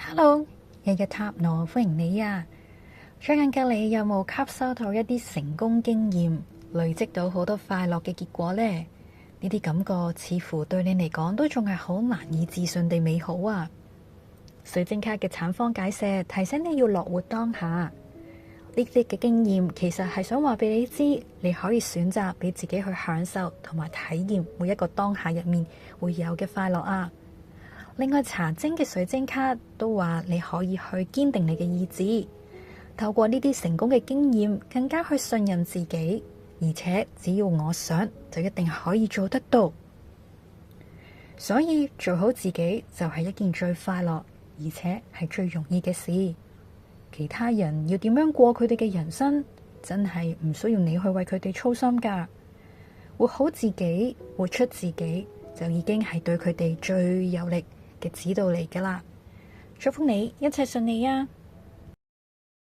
Hello，日日塔羅歡迎你啊！最近嘅你有冇吸收到一啲成功經驗，累積到好多快樂嘅結果呢？呢啲感覺似乎對你嚟講都仲係好難以置信地美好啊！水晶卡嘅橙方解釋提醒你要樂活當下，呢啲嘅經驗其實係想話俾你知，你可以選擇俾自己去享受同埋體驗每一個當下入面會有嘅快樂啊！另外，茶晶嘅水晶卡都話你可以去堅定你嘅意志，透過呢啲成功嘅經驗，更加去信任自己，而且只要我想，就一定可以做得到。所以做好自己就係一件最快樂，而且係最容易嘅事。其他人要點樣過佢哋嘅人生，真係唔需要你去為佢哋操心㗎。活好自己，活出自己，就已經係對佢哋最有力嘅指導嚟㗎喇。祝福你一切順利啊！